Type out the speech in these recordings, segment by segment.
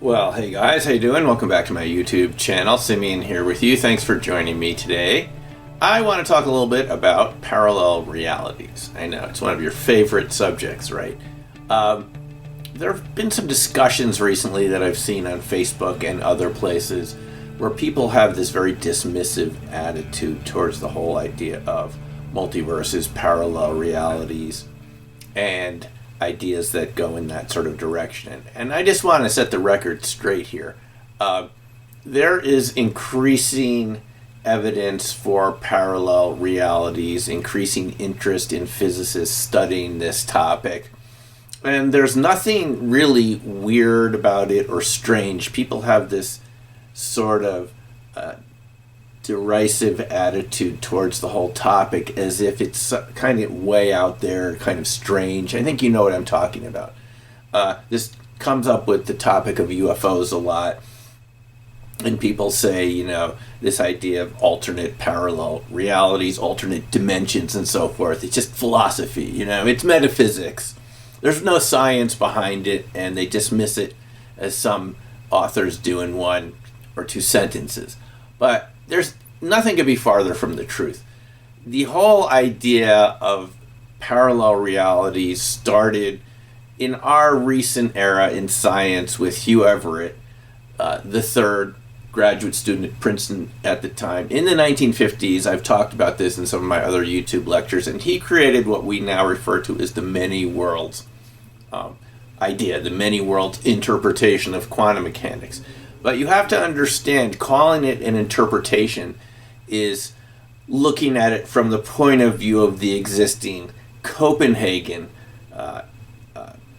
Well, hey guys, how you doing? Welcome back to my YouTube channel. Simeon here with you. Thanks for joining me today. I want to talk a little bit about parallel realities. I know, it's one of your favorite subjects, right? There have been some discussions recently that I've seen on Facebook and other places where people have this very dismissive attitude towards the whole idea of multiverses, parallel realities, and ideas that go in that sort of direction. And I just want to set the record straight here. There is increasing evidence for parallel realities, increasing interest in physicists studying this topic. And there's nothing really weird about it or strange. People have this sort of derisive attitude towards the whole topic as if it's kind of way out there, kind of strange. I think you know what I'm talking about. This comes up with the topic of UFOs a lot. And people say, this idea of alternate parallel realities, alternate dimensions, and so forth. It's just philosophy, it's metaphysics. There's no science behind it, and they dismiss it as some authors do in one or two sentences. But there's nothing could be farther from the truth. The whole idea of parallel realities started in our recent era in science with Hugh Everett III, graduate student at Princeton at the time. In the 1950s, I've talked about this in some of my other YouTube lectures, and he created what we now refer to as the many worlds idea, the many worlds interpretation of quantum mechanics. But you have to understand, calling it an interpretation is looking at it from the point of view of the existing Copenhagen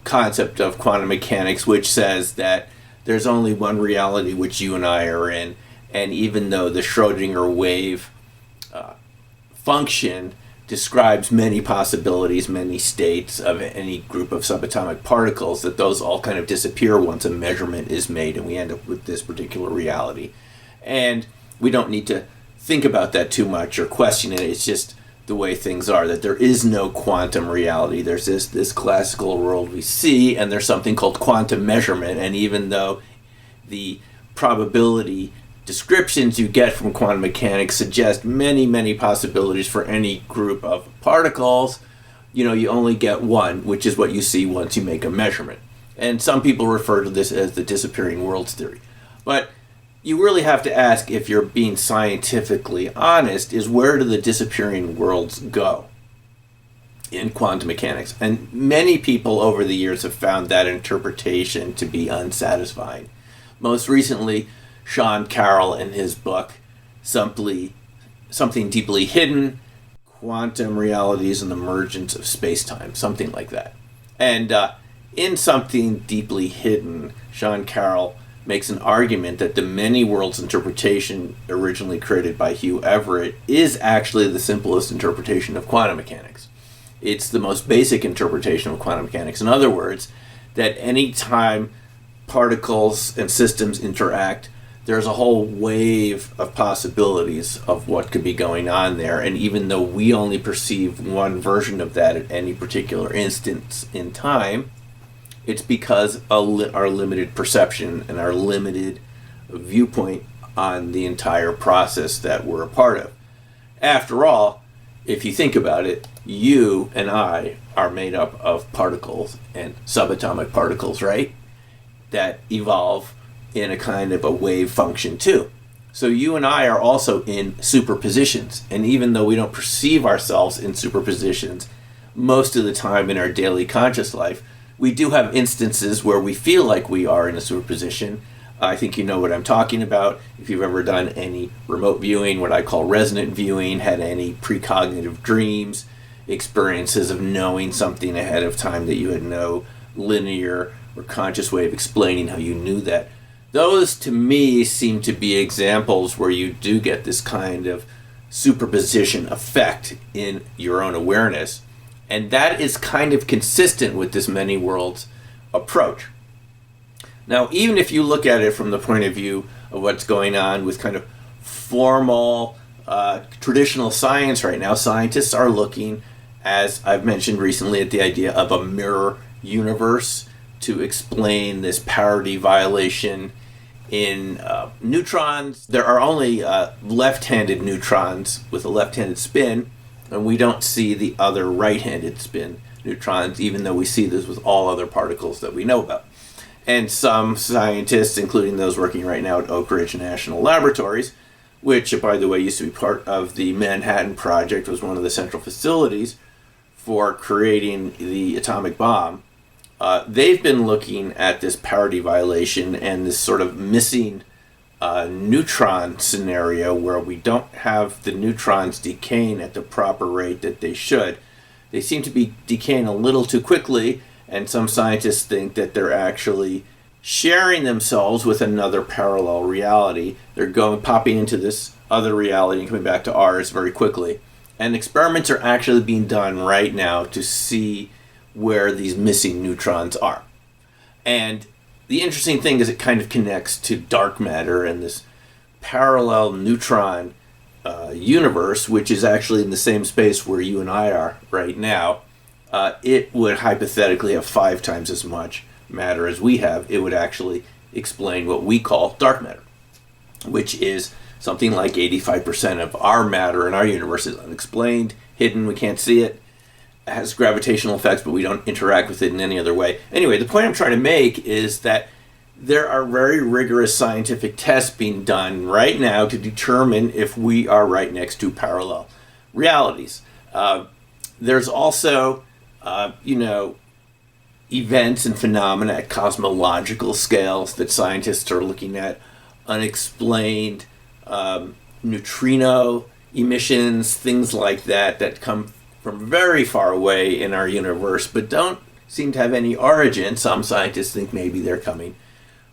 concept of quantum mechanics, which says that there's only one reality which you and I are in, and even though the Schrödinger wave function describes many possibilities, many states of any group of subatomic particles, that those all kind of disappear once a measurement is made and we end up with this particular reality. And we don't need to think about that too much or question it. It's just the way things are, that there is no quantum reality. There's this classical world we see, and there's something called quantum measurement. And even though the probability descriptions you get from quantum mechanics suggest many, many possibilities for any group of particles, you only get one, which is what you see once you make a measurement. And some people refer to this as the disappearing worlds theory. But you really have to ask, if you're being scientifically honest, is where do the disappearing worlds go in quantum mechanics? And many people over the years have found that interpretation to be unsatisfying. Most recently, Sean Carroll in his book, Something Deeply Hidden, Quantum Realities and the Emergence of Space-Time, something like that. And in Something Deeply Hidden, Sean Carroll makes an argument that the many worlds interpretation originally created by Hugh Everett is actually the simplest interpretation of quantum mechanics. It's the most basic interpretation of quantum mechanics. In other words, that any time particles and systems interact, there's a whole wave of possibilities of what could be going on there. And even though we only perceive one version of that at any particular instance in time, it's because of our limited perception and our limited viewpoint on the entire process that we're a part of. After all, if you think about it, you and I are made up of particles and subatomic particles, right? That evolve in a kind of a wave function too. So you and I are also in superpositions. And even though we don't perceive ourselves in superpositions most of the time in our daily conscious life, we do have instances where we feel like we are in a superposition. I think you know what I'm talking about. If you've ever done any remote viewing, what I call resonant viewing, had any precognitive dreams, experiences of knowing something ahead of time that you had no linear or conscious way of explaining how you knew that. Those, to me, seem to be examples where you do get this kind of superposition effect in your own awareness. And that is kind of consistent with this many worlds approach. Now, even if you look at it from the point of view of what's going on with kind of formal, traditional science right now, scientists are looking, as I've mentioned recently, at the idea of a mirror universe, to explain this parity violation in neutrons. There are only left-handed neutrons with a left-handed spin, and we don't see the other right-handed spin neutrons, even though we see this with all other particles that we know about. And some scientists, including those working right now at Oak Ridge National Laboratories, which, by the way, used to be part of the Manhattan Project, was one of the central facilities for creating the atomic bomb, they've been looking at this parity violation and this sort of missing neutron scenario where we don't have the neutrons decaying at the proper rate that they should. They seem to be decaying a little too quickly, and some scientists think that they're actually sharing themselves with another parallel reality. They're popping into this other reality and coming back to ours very quickly. And experiments are actually being done right now to see where these missing neutrons are. And the interesting thing is it kind of connects to dark matter and this parallel neutron universe, which is actually in the same space where you and I are right now. It would hypothetically have 5 times as much matter as we have. It would actually explain what we call dark matter, which is something like 85% of our matter in our universe is unexplained, hidden, we can't see it. It has gravitational effects, but we don't interact with it in any other way. Anyway, the point I'm trying to make is that there are very rigorous scientific tests being done right now to determine if we are right next to parallel realities. There's also, events and phenomena at cosmological scales that scientists are looking at, unexplained neutrino emissions, things like that come from very far away in our universe, but don't seem to have any origin. Some scientists think maybe they're coming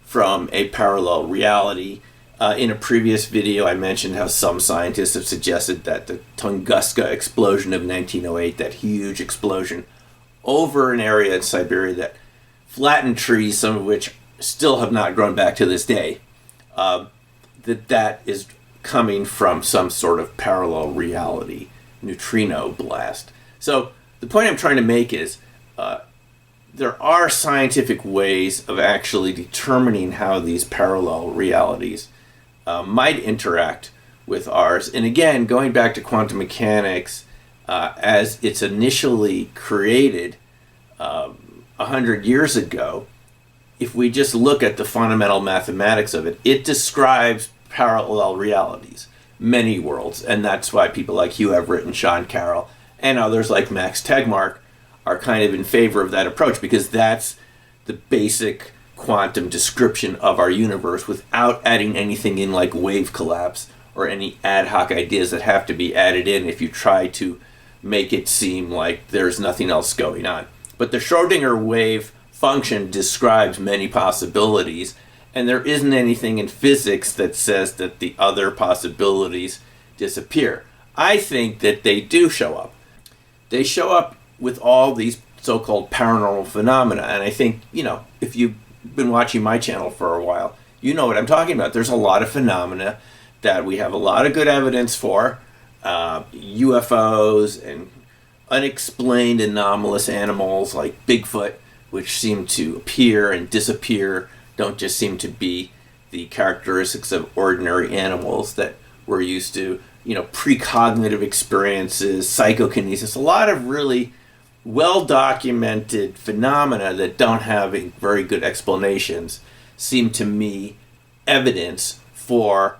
from a parallel reality. In a previous video, I mentioned how some scientists have suggested that the Tunguska explosion of 1908, that huge explosion over an area in Siberia that flattened trees, some of which still have not grown back to this day, that is coming from some sort of parallel reality, neutrino blast. So the point I'm trying to make is there are scientific ways of actually determining how these parallel realities might interact with ours. And again, going back to quantum mechanics, as it's initially created 100 years ago, if we just look at the fundamental mathematics of it, it describes parallel realities, many worlds, and that's why people like Hugh Everett and Sean Carroll and others like Max Tegmark are kind of in favor of that approach, because that's the basic quantum description of our universe without adding anything in like wave collapse or any ad hoc ideas that have to be added in if you try to make it seem like there's nothing else going on. But the Schrödinger wave function describes many possibilities, and there isn't anything in physics that says that the other possibilities disappear. I think that they do show up. They show up with all these so-called paranormal phenomena, and I think, if you've been watching my channel for a while, you know what I'm talking about. There's a lot of phenomena that we have a lot of good evidence for, UFOs and unexplained anomalous animals like Bigfoot, which seem to appear and disappear, don't just seem to be the characteristics of ordinary animals that we're used to, precognitive experiences, psychokinesis, a lot of really well-documented phenomena that don't have very good explanations seem to me evidence for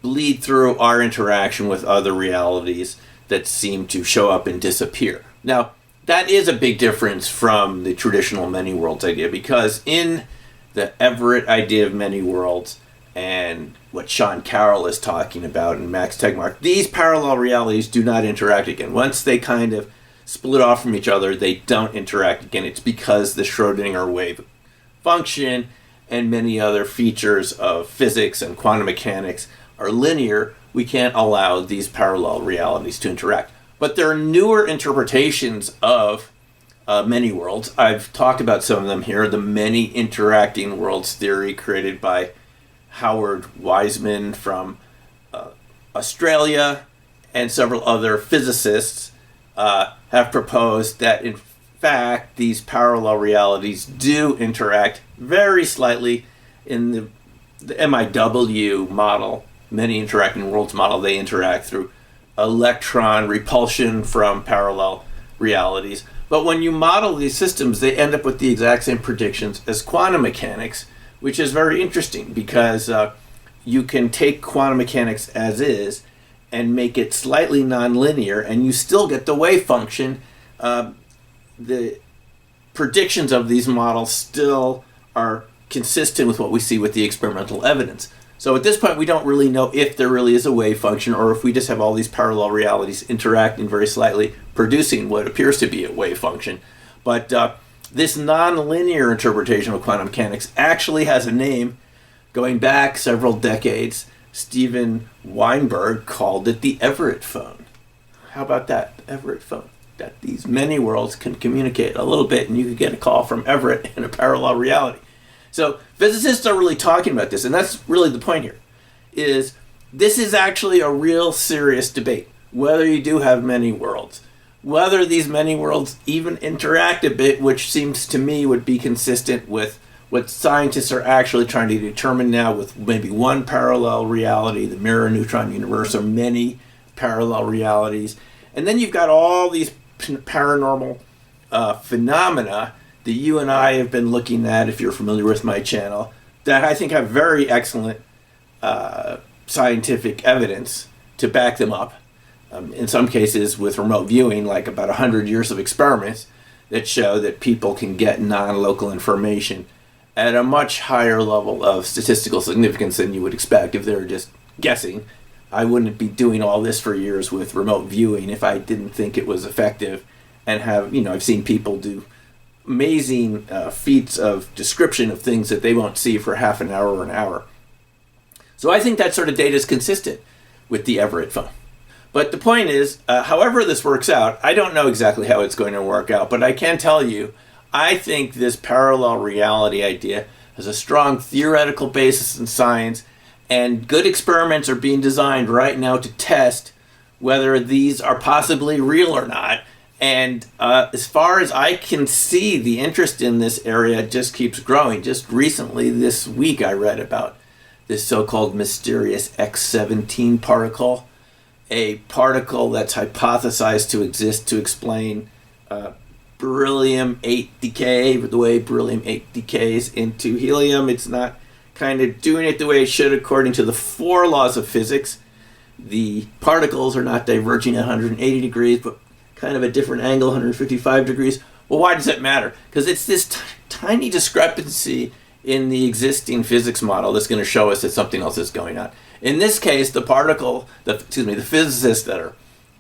bleed through our interaction with other realities that seem to show up and disappear. Now, that is a big difference from the traditional many worlds idea, because in the Everett idea of many worlds and what Sean Carroll is talking about and Max Tegmark, these parallel realities do not interact again. Once they kind of split off from each other, they don't interact again. It's because the Schrödinger wave function and many other features of physics and quantum mechanics are linear. We can't allow these parallel realities to interact. But there are newer interpretations of many worlds. I've talked about some of them here. The many interacting worlds theory created by Howard Wiseman from Australia, and several other physicists have proposed that in fact, these parallel realities do interact very slightly. In the MIW model, many interacting worlds model, they interact through electron repulsion from parallel realities. But when you model these systems, they end up with the exact same predictions as quantum mechanics, which is very interesting because you can take quantum mechanics as is and make it slightly nonlinear, and you still get the wave function. The predictions of these models still are consistent with what we see with the experimental evidence. So at this point, we don't really know if there really is a wave function or if we just have all these parallel realities interacting very slightly, producing what appears to be a wave function. But this nonlinear interpretation of quantum mechanics actually has a name. Going back several decades, Steven Weinberg called it the Everett phone. How about that, Everett phone? That these many worlds can communicate a little bit, and you could get a call from Everett in a parallel reality. So physicists are really talking about this, and that's really the point here, is this is actually a real serious debate, whether you do have many worlds, whether these many worlds even interact a bit, which seems to me would be consistent with what scientists are actually trying to determine now with maybe one parallel reality, the mirror neutron universe, or many parallel realities. And then you've got all these paranormal phenomena that you and I have been looking at, if you're familiar with my channel, that I think have very excellent scientific evidence to back them up. In some cases with remote viewing, like about 100 years of experiments that show that people can get non-local information at a much higher level of statistical significance than you would expect if they were just guessing. I wouldn't be doing all this for years with remote viewing if I didn't think it was effective, and have, I've seen people do amazing feats of description of things that they won't see for half an hour or an hour. So I think that sort of data is consistent with the Everett phone. But the point is, however this works out, I don't know exactly how it's going to work out, but I can tell you, I think this parallel reality idea has a strong theoretical basis in science, and good experiments are being designed right now to test whether these are possibly real or not. And as far as I can see, the interest in this area just keeps growing. Just recently, this week, I read about this so-called mysterious X-17 particle, a particle that's hypothesized to exist to explain beryllium-8 decay, the way beryllium-8 decays into helium. It's not kind of doing it the way it should according to the 4 laws of physics. The particles are not diverging at 180 degrees, but kind of a different angle, 155 degrees. Well, why does that matter? Because it's this tiny discrepancy in the existing physics model that's going to show us that something else is going on. In this case, the physicists that are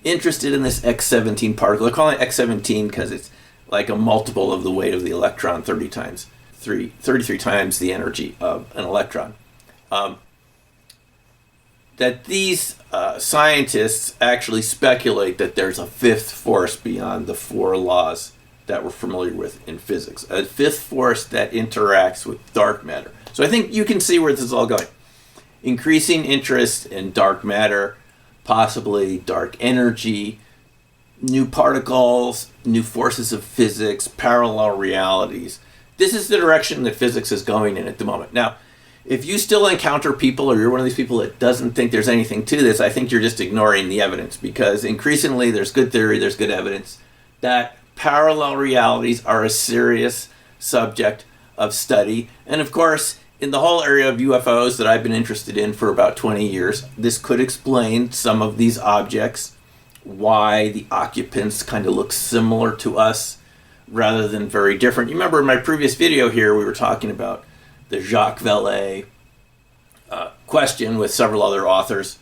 interested in this X-17 particle, they're calling it X-17 because it's like a multiple of the weight of the electron, 33 times the energy of an electron. That these scientists actually speculate that there's a fifth force beyond the 4 laws that we're familiar with in physics. A fifth force that interacts with dark matter. So I think you can see where this is all going. Increasing interest in dark matter, possibly dark energy, new particles, new forces of physics, parallel realities. This is the direction that physics is going in at the moment. Now, if you still encounter people, or you're one of these people that doesn't think there's anything to this, I think you're just ignoring the evidence, because increasingly there's good theory, there's good evidence that parallel realities are a serious subject of study. And of course, in the whole area of UFOs that I've been interested in for about 20 years, this could explain some of these objects, why the occupants kind of look similar to us rather than very different. You remember in my previous video here, we were talking about the Jacques Vallée question with several other authors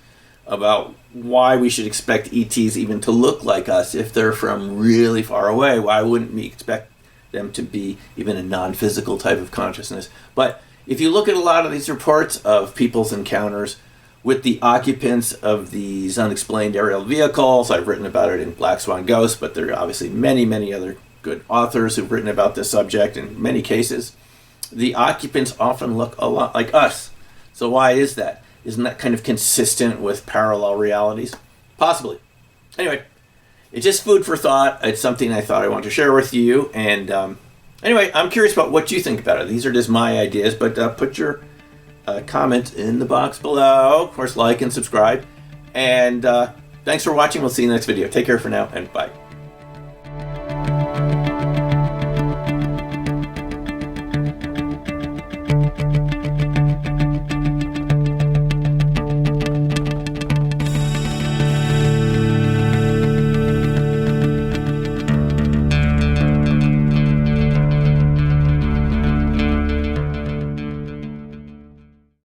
about why we should expect ETs even to look like us if they're from really far away. Why wouldn't we expect them to be even a non-physical type of consciousness? But if you look at a lot of these reports of people's encounters with the occupants of these unexplained aerial vehicles, I've written about it in Black Swan Ghost, but there are obviously many, many other good authors who've written about this subject. In many cases, the occupants often look a lot like us. So why is that? Isn't that kind of consistent with parallel realities? Possibly. Anyway, it's just food for thought. It's something I thought I wanted to share with you. And anyway, I'm curious about what you think about it. These are just my ideas, but put your comments in the box below. Of course, like and subscribe. And thanks for watching. We'll see you in the next video. Take care for now, and bye.